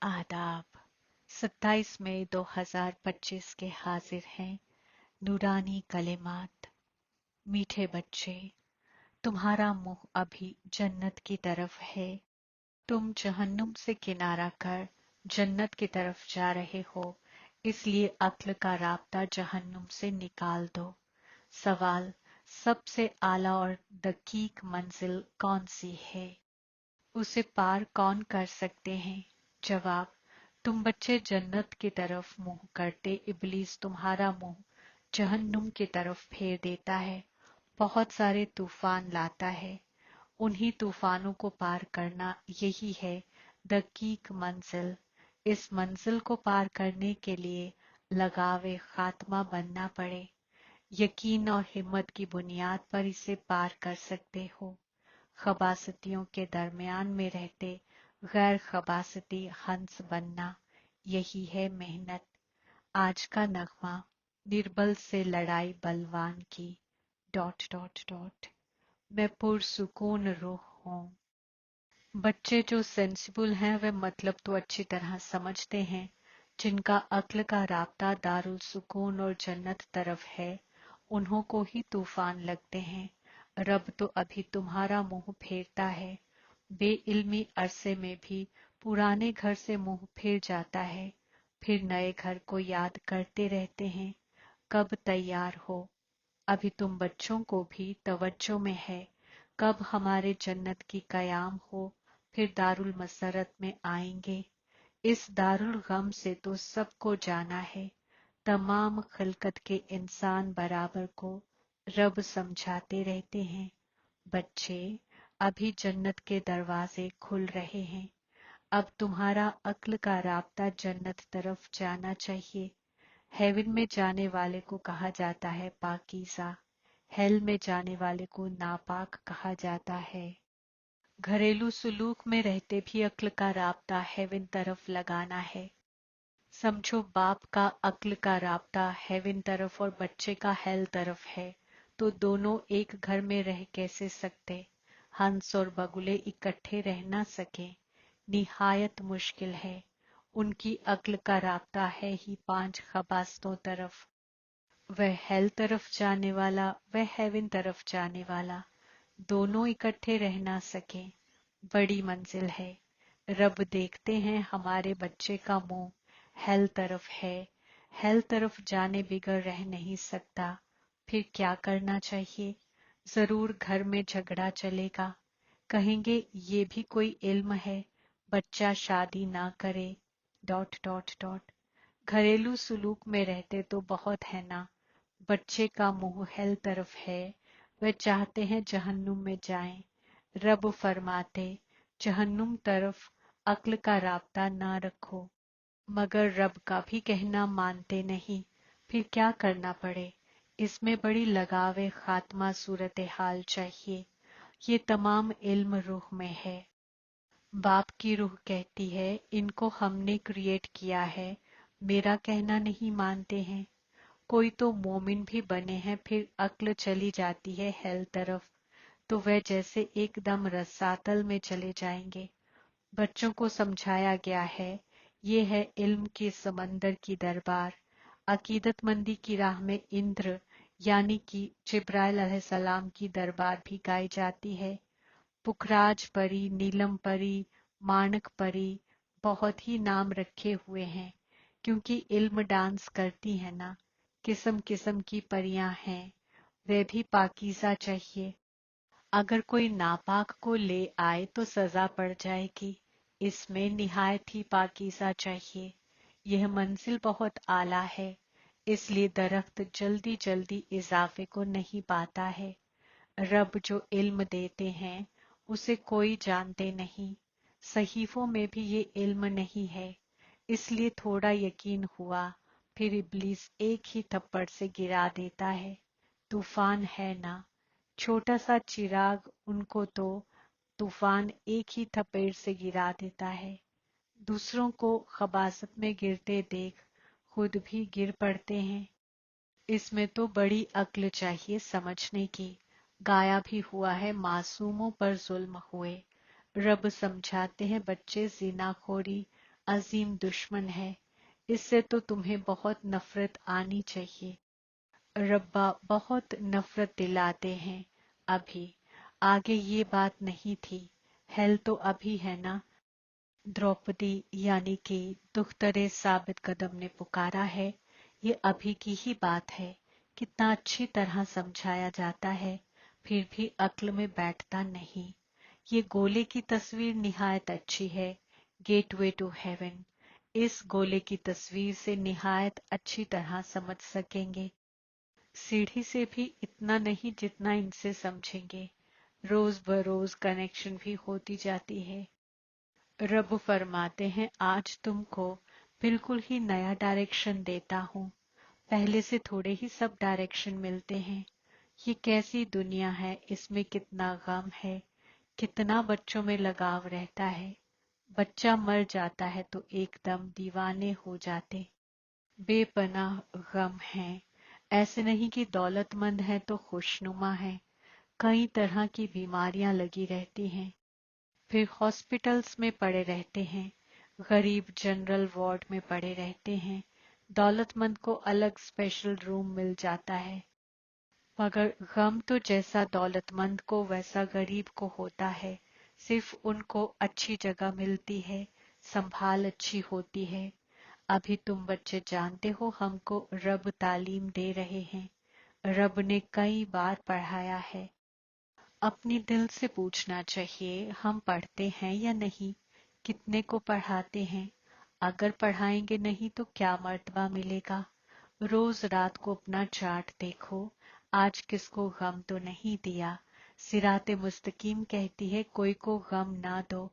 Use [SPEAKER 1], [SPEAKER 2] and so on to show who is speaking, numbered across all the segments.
[SPEAKER 1] आदाब। 27 मई 2025 के हाजिर हैं नूरानी कलिमात। मीठे बच्चे, तुम्हारा मुंह अभी जन्नत की तरफ है। तुम जहन्नुम से किनारा कर जन्नत की तरफ जा रहे हो, इसलिए अक्ल का राब्ता जहन्नुम से निकाल दो। सवाल, सबसे आला और दकीक मंजिल कौन सी है? उसे पार कौन कर सकते हैं? जवाब, तुम बच्चे जन्नत की तरफ मुंह करते इब्लीस तुम्हारा मुंह जहन्नुम की तरफ फेर देता है, बहुत सारे तूफान लाता है। उन्हीं तूफानों को पार करना यही है दकीक मंजिल। इस मंजिल को पार करने के लिए लगावे खात्मा बनना पड़े। यकीन और हिम्मत की बुनियाद पर इसे पार कर सकते हो। खबासतियों के दरमियान में रहते गैर खबासती हंस बनना, यही है मेहनत। आज का नगमा, निर्बल से लड़ाई बलवान की... डॉट डॉट डॉट। मैं पुरसुकून रूह हूँ। बच्चे जो सेंसिबल हैं वे मतलब तो अच्छी तरह समझते हैं। जिनका अक्ल का राब्ता दारुल सुकून और जन्नत तरफ है, उन्हों को ही तूफान लगते हैं। रब तो अभी तुम्हारा मुंह फेरता है। बेइल्मी अरसे में भी पुराने घर से मुंह फेर जाता है, फिर नए घर को याद करते रहते हैं। कब तैयार हो? अभी तुम बच्चों को भी तवज्जो में है। कब हमारे जन्नत की कयाम हो, फिर दारुल मसरत में आएंगे। इस दारुल गम से तो सबको जाना है। तमाम खिलकत के इंसान बराबर को रब समझाते रहते हैं। बच्चे, अभी जन्नत के दरवाजे खुल रहे हैं। अब तुम्हारा अक्ल का राब्ता जन्नत तरफ जाना चाहिए। हेवन में जाने वाले को कहा जाता है पाकीज़ा, हेल में जाने वाले को नापाक कहा जाता है। घरेलू सुलूक में रहते भी अक्ल का राब्ता हेवन तरफ लगाना है। समझो बाप का अक्ल का राब्ता हेवन तरफ और बच्चे का हेल तरफ है, तो दोनों एक घर में रह कैसे सकते? हंस और बगुले इकट्ठे रह ना सके, निहायत मुश्किल है। उनकी अक्ल का राब्ता है ही 5 खबासतों तरफ। वह हेल तरफ जाने वाला, वह हेवन तरफ जाने वाला, दोनों इकट्ठे रह ना सके। बड़ी मंजिल है। रब देखते हैं हमारे बच्चे का मुंह हेल तरफ है। हेल तरफ जाने बिगर रह नहीं सकता। फिर क्या करना चाहिए? जरूर घर में झगड़ा चलेगा। कहेंगे ये भी कोई इल्म है, बच्चा शादी ना करे... डॉट डॉट डॉट। घरेलू सुलूक में रहते तो बहुत है ना। बच्चे का मुंह हेल तरफ है, वह चाहते हैं जहन्नुम में जाएं। रब फरमाते, जहन्नुम तरफ अक्ल का राब्ता ना रखो। मगर रब का भी कहना मानते नहीं। फिर क्या करना पड़े? इसमें बड़ी लगावे खात्मा सूरत हाल चाहिए। ये तमाम इल्म रूह में है। बाप की रूह कहती है, इनको हमने क्रिएट किया है, मेरा कहना नहीं मानते हैं। कोई तो मोमिन भी बने हैं, फिर अक्ल चली जाती है हेल तरफ, तो वह जैसे एकदम रसातल में चले जाएंगे। बच्चों को समझाया गया है, ये है इल्म के समंदर की दरबार। अकीदतमंदी की राह में इंद्र यानी कि जिब्राइल अलैहिस्सलाम की दरबार भी गाई जाती है। पुखराज परी, नीलम परी, मानक परी, बहुत ही नाम रखे हुए हैं, क्योंकि इल्म डांस करती है ना। किस्म किस्म की परियां हैं, वे भी पाकीज़ा चाहिए। अगर कोई नापाक को ले आए तो सजा पड़ जाएगी। इसमें निहायत ही पाकीज़ा चाहिए। यह मंजिल बहुत आला है, इसलिए दरख्त जल्दी जल्दी इजाफे को नहीं पाता है। रब जो इल्म देते हैं उसे कोई जानते नहीं। सहीफों में भी ये इल्म नहीं है, इसलिए थोड़ा यकीन हुआ, फिर इब्लीस एक ही थप्पड़ से गिरा देता है। तूफान है ना, छोटा सा चिराग, उनको तो तूफान एक ही थपेड़ से गिरा देता है। दूसरों को खबासत में गिरते देख खुद भी गिर पड़ते हैं। इसमें तो बड़ी अक्ल चाहिए समझने की। गाया भी हुआ है, मासूमों पर जुल्म हुए। रब समझाते हैं, बच्चे ज़िनाखोरी अजीम दुश्मन है, इससे तो तुम्हें बहुत नफरत आनी चाहिए। रब्बा बहुत नफरत दिलाते हैं। अभी आगे ये बात नहीं थी, हेल तो अभी है ना। द्रौपदी यानी कि दुख्तरे साबित कदम ने पुकारा है। ये अभी की ही बात है। कितना अच्छी तरह समझाया जाता है, फिर भी अक्ल में बैठता नहीं। ये गोले की तस्वीर निहायत अच्छी है, गेटवे टू हेवन। इस गोले की तस्वीर से निहायत अच्छी तरह समझ सकेंगे। सीढ़ी से भी इतना नहीं जितना इनसे समझेंगे। रोज बरोज कनेक्शन भी होती जाती है। रब फरमाते हैं, आज तुमको बिल्कुल ही नया डायरेक्शन देता हूँ। पहले से थोड़े ही सब डायरेक्शन मिलते हैं। ये कैसी दुनिया है, इसमें कितना गम है, कितना बच्चों में लगाव रहता है। बच्चा मर जाता है तो एकदम दीवाने हो जाते। बेपनाह गम है। ऐसे नहीं कि दौलतमंद है तो खुशनुमा है। कई तरह की बीमारियां लगी रहती हैं, फिर हॉस्पिटल्स में पड़े रहते हैं। गरीब जनरल वार्ड में पड़े रहते हैं। दौलतमंद को अलग स्पेशल रूम मिल जाता है। मगर गम तो जैसा दौलतमंद को वैसा गरीब को होता है। सिर्फ उनको अच्छी जगह मिलती है, संभाल अच्छी होती है। अभी तुम बच्चे जानते हो, हमको रब तालीम दे रहे हैं। रब ने कई बार पढ़ाया है। अपनी दिल से पूछना चाहिए, हम पढ़ते हैं या नहीं, कितने को पढ़ाते हैं। अगर पढ़ाएंगे नहीं तो क्या मर्तबा मिलेगा। रोज रात को अपना चार्ट देखो, आज किसको गम तो नहीं दिया। सिराते मुस्तकीम कहती है, कोई को गम ना दो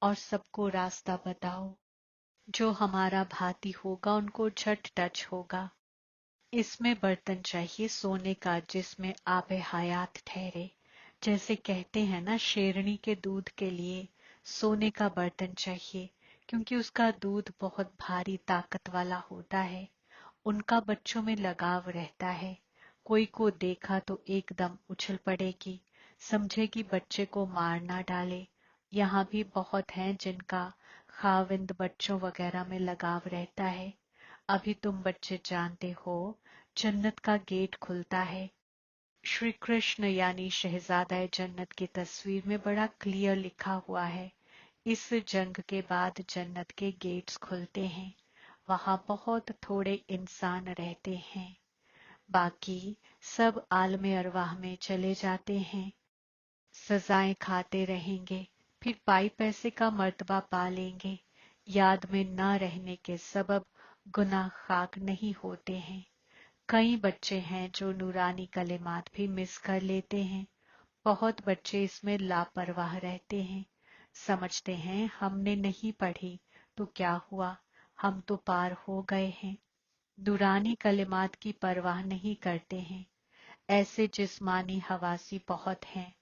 [SPEAKER 1] और सबको रास्ता बताओ। जो हमारा भाती होगा उनको झट टच होगा। इसमें बर्तन चाहिए सोने का जिसमें आबे हयात ठहरे। जैसे कहते हैं ना, शेरनी के दूध के लिए सोने का बर्तन चाहिए, क्योंकि उसका दूध बहुत भारी ताकत वाला होता है। उनका बच्चों में लगाव रहता है। कोई को देखा तो एकदम उछल पड़ेगी, समझेगी बच्चे को मार ना डाले। यहाँ भी बहुत हैं जिनका खाविंद बच्चों वगैरह में लगाव रहता है। अभी तुम बच्चे जानते हो, जन्नत का गेट खुलता है। श्री कृष्ण यानी शहजादा जन्नत की तस्वीर में बड़ा क्लियर लिखा हुआ है, इस जंग के बाद जन्नत के गेट्स खुलते हैं। वहां बहुत थोड़े इंसान रहते हैं, बाकी सब आलमे अरवाह में चले जाते हैं। सजाएं खाते रहेंगे, फिर पाई पैसे का मर्तबा पा लेंगे। याद में न रहने के सबब गुनाह खाक नहीं होते हैं। कई बच्चे हैं जो नूरानी कलेमात भी मिस कर लेते हैं। बहुत बच्चे इसमें लापरवाह रहते हैं, समझते हैं हमने नहीं पढ़ी तो क्या हुआ, हम तो पार हो गए हैं। नूरानी कलेमात की परवाह नहीं करते हैं। ऐसे जिस्मानी हवासी बहुत हैं,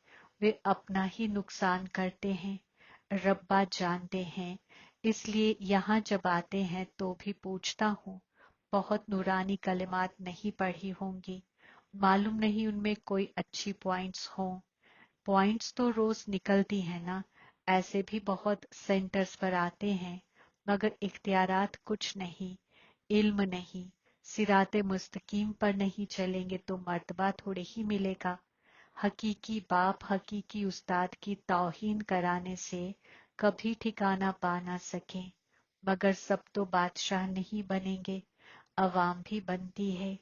[SPEAKER 1] वे अपना ही नुकसान करते हैं। रब्बा जानते हैं, इसलिए यहाँ जब आते हैं तो भी पूछता हूँ। बहुत नूरानी कलिमात नहीं पढ़ी होंगी, मालूम नहीं उनमें कोई अच्छी पॉइंट्स हों। पॉइंट्स तो रोज निकलती है ना। ऐसे भी बहुत सेंटर्स पर आते हैं, मगर इख्तियारात कुछ नहीं, इल्म नहीं। सिराते मुस्तकीम पर नहीं चलेंगे तो मर्तबा थोड़े ही मिलेगा। हकीकी बाप हकीकी उस्ताद की तौहीन कराने से कभी ठिकाना पा ना सके। मगर सब तो बादशाह नहीं बनेंगे, अवाम भी बनती है।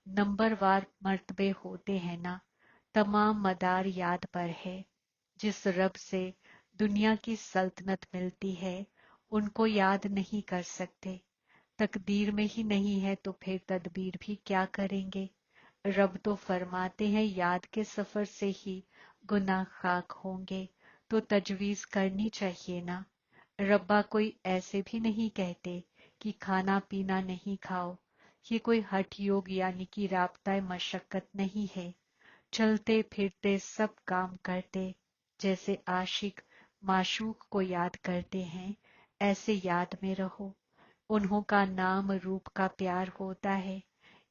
[SPEAKER 1] नंबरवार मर्तबे होते हैं ना। तमाम मदार याद पर है। जिस रब से दुनिया की सल्तनत मिलती है, उनको याद नहीं कर सकते। तकदीर में ही नहीं है तो फिर तदबीर भी क्या करेंगे। रब तो फरमाते हैं, याद के सफर से ही गुनाह खाक होंगे, तो तजवीज करनी चाहिए ना। रब्बा कोई ऐसे भी नहीं कहते कि खाना पीना नहीं खाओ। ये कोई हठ योग यानी कि राबता मशक्कत नहीं है। चलते फिरते सब काम करते, जैसे आशिक माशूक को याद करते हैं, ऐसे याद में रहो। उन्हों का नाम रूप का प्यार होता है।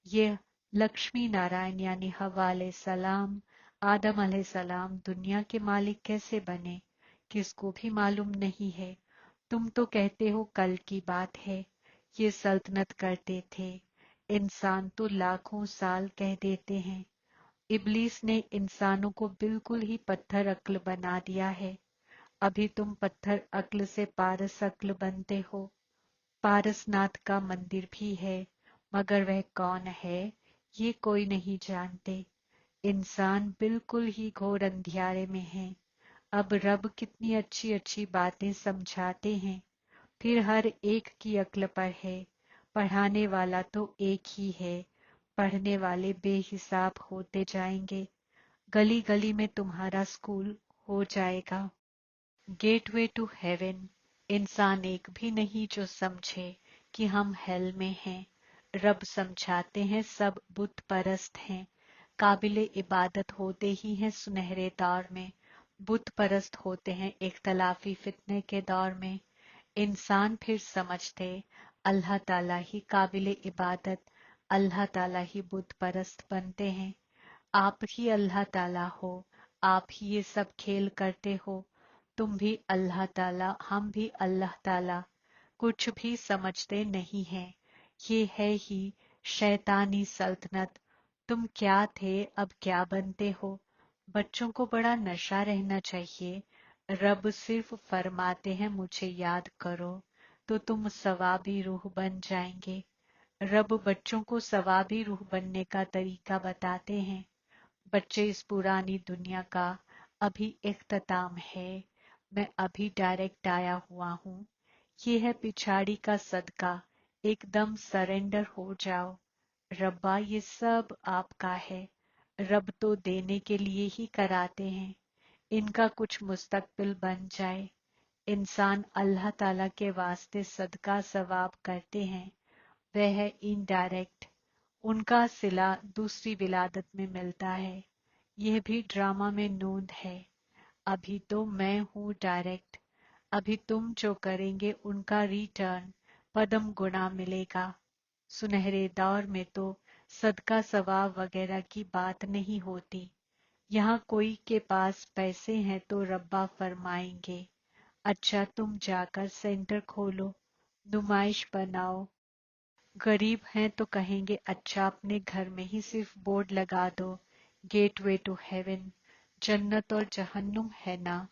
[SPEAKER 1] ये लक्ष्मी नारायण यानी हवा सलाम, आदम सलाम दुनिया के मालिक कैसे बने, किसको भी मालूम नहीं है। तुम तो कहते हो कल की बात है, ये सल्तनत करते थे। इंसान तो लाखों साल कह देते हैं। इब्लीस ने इंसानों को बिल्कुल ही पत्थर अक्ल बना दिया है। अभी तुम पत्थर अक्ल से पारस अक्ल बनते हो। पारसनाथ का मंदिर भी है, मगर वह कौन है ये कोई नहीं जानते। इंसान बिल्कुल ही घोर अंधियारे में है। अब रब कितनी अच्छी अच्छी बातें समझाते हैं, फिर हर एक की अक्ल पर है। पढ़ाने वाला तो एक ही है, पढ़ने वाले बेहिसाब होते जाएंगे। गली गली में तुम्हारा स्कूल हो जाएगा। Gateway to heaven. इंसान एक भी नहीं जो समझे कि हम हेल में हैं। रब समझाते हैं सब बुत परस्त हैं, काबिले इबादत होते ही हैं सुनहरे दौर में, बुत परस्त होते हैं इख्तलाफी फितने के दौर में। इंसान फिर समझते अल्लाह ताला ही काबिले इबादत, अल्लाह ताला ही बुत परस्त बनते हैं। आप ही अल्लाह ताला हो, आप ही ये सब खेल करते हो। तुम भी अल्लाह ताला, हम भी अल्लाह ताला, कुछ भी समझते नहीं हैं। ये है ही शैतानी सल्तनत। तुम क्या थे अब क्या बनते हो। बच्चों को बड़ा नशा रहना चाहिए। रब सिर्फ फरमाते हैं मुझे याद करो, तो तुम सवाबी रूह बन जाएंगे। रब बच्चों को सवाबी रूह बनने का तरीका बताते हैं। बच्चे, इस पुरानी दुनिया का अभी इख्तिताम है। मैं अभी डायरेक्ट आया हुआ हूँ। ये है पिछाड़ी का सदका, एकदम सरेंडर हो जाओ। रब्बा ये सब आपका है। रब तो देने के लिए ही कराते हैं, इनका कुछ मुस्तकबिल बन जाए। इंसान अल्लाह ताला के वास्ते सदका सवाब करते हैं, वह है इनडायरेक्ट। उनका सिला दूसरी विलादत में मिलता है। यह भी ड्रामा में नूंद है। अभी तो मैं हूँ डायरेक्ट। अभी तुम जो करेंगे उनका रिटर्न पदम गुना मिलेगा। सुनहरे दौर में तो सदका सवाब वगैरह की बात नहीं होती। यहाँ कोई के पास पैसे हैं तो रब्बा फरमाएंगे, अच्छा तुम जाकर सेंटर खोलो, नुमाइश बनाओ। गरीब हैं तो कहेंगे अच्छा अपने घर में ही सिर्फ बोर्ड लगा दो, गेटवे टू हेवन। जन्नत और जहन्नुम है ना।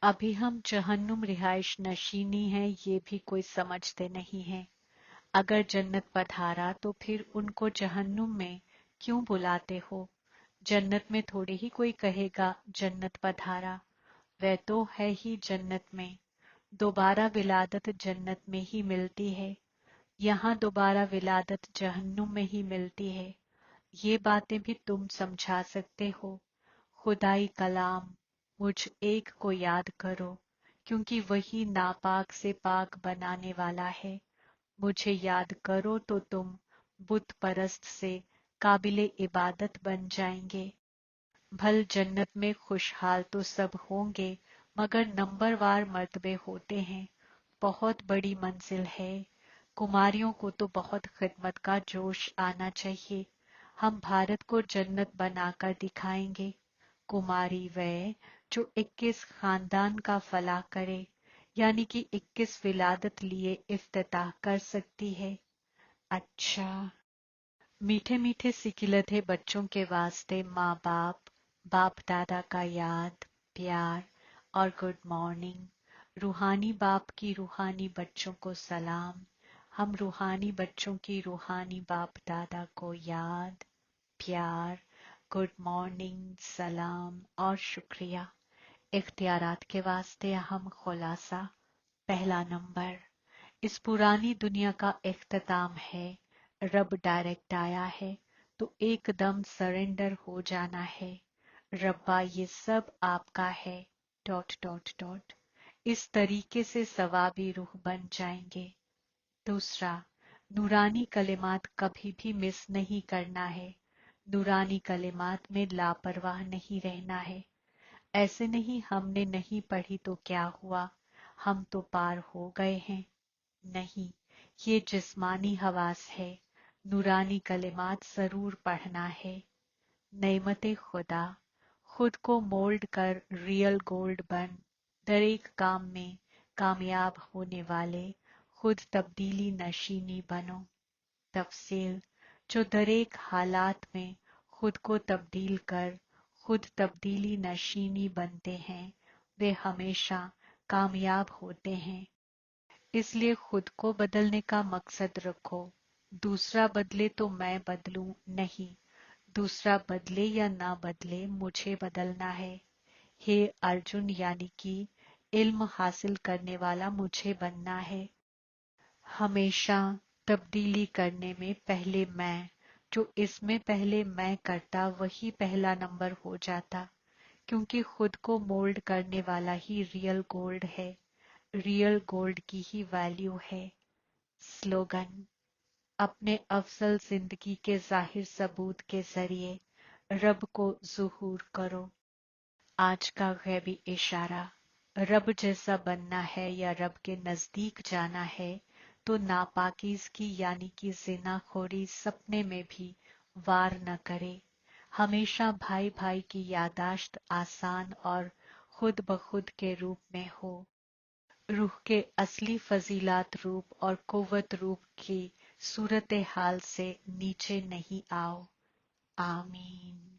[SPEAKER 1] अभी हम जहन्नुम रिहाइश नशीनी है ये भी कोई समझते नहीं है। अगर जन्नत पधारा तो फिर उनको जहन्नुम में क्यों बुलाते हो। जन्नत में थोड़ी ही कोई कहेगा जन्नत पधारा, वह तो है ही जन्नत में। दोबारा विलादत जन्नत में ही मिलती है, यहाँ दोबारा विलादत जहन्नुम में ही मिलती है। ये बातें भी तुम समझा सकते हो। खुदाई कलाम, मुझ एक को याद करो, क्योंकि वही नापाक से पाक बनाने वाला है। मुझे याद करो तो तुम बुत परस्त से काबिले इबादत बन जाएंगे। भल जन्नत में खुशहाल तो सब होंगे, मगर नंबरवार मर्तबे होते हैं। बहुत बड़ी मंजिल है। कुमारियों को तो बहुत खिदमत का जोश आना चाहिए। हम भारत को जन्नत बनाकर दिखाएंगे। कुमारी वह जो 21 खानदान का फलाह करे, यानी कि 21 विलादत लिए इफ्तिताह कर सकती है। अच्छा। मीठे मीठे सिकिलत है बच्चों के वास्ते माँ बाप, बाप दादा का याद, प्यार और गुड मॉर्निंग। रूहानी बाप की रूहानी बच्चों को सलाम। हम रूहानी बच्चों की रूहानी बाप दादा को याद, प्यार, गुड मॉर्निंग, सलाम और शुक्रिया। इख्तियारात के वास्ते हम खुलासा। पहला नंबर, इस पुरानी दुनिया का इख्तिताम है। रब डायरेक्ट आया है तो एकदम सरेंडर हो जाना है। रब्बा ये सब आपका है, डॉट डॉट डॉट। इस तरीके से सवाबी रूह बन जाएंगे। दूसरा, नूरानी कलिमात कभी भी मिस नहीं करना है। नूरानी कलिमात में लापरवाह नहीं रहना है। ऐसे नहीं हमने नहीं पढ़ी तो क्या हुआ, हम तो पार हो गए हैं। नहीं, ये जिस्मानी हवास है। नूरानी कलिमात जरूर पढ़ना है। नेमते खुदा, खुद को मोल्ड कर रियल गोल्ड बन। दर एक काम में कामयाब होने वाले खुद तब्दीली नशीनी बनो। तफसील, जो दरेक हालात में खुद को तब्दील कर खुद तब्दीली नशीनी बनते हैं वे हमेशा कामयाब होते हैं। इसलिए खुद को बदलने का मकसद रखो। दूसरा बदले तो मैं बदलूं नहीं, दूसरा बदले या ना बदले मुझे बदलना है। हे अर्जुन, यानी कि इल्म हासिल करने वाला मुझे बनना है। हमेशा तब्दीली करने में पहले मैं, जो इसमें पहले मैं करता वही पहला नंबर हो जाता, क्योंकि खुद को मोल्ड करने वाला ही रियल गोल्ड है, रियल गोल्ड की ही वैल्यू है। स्लोगन, अपने अफजल जिंदगी के जाहिर सबूत के जरिए रब को ज़ुहूर करो। आज का गैबी इशारा, रब जैसा बनना है या रब के नजदीक जाना है तो नापाकीज़गी यानी कि ज़िनाखोरी सपने में भी वार न करे। हमेशा भाई भाई की यादाश्त आसान और खुद ब खुद के रूप में हो। रूह के असली फजीलात रूप और कुव्वत रूप की सूरत हाल से नीचे नहीं आओ। आमीन।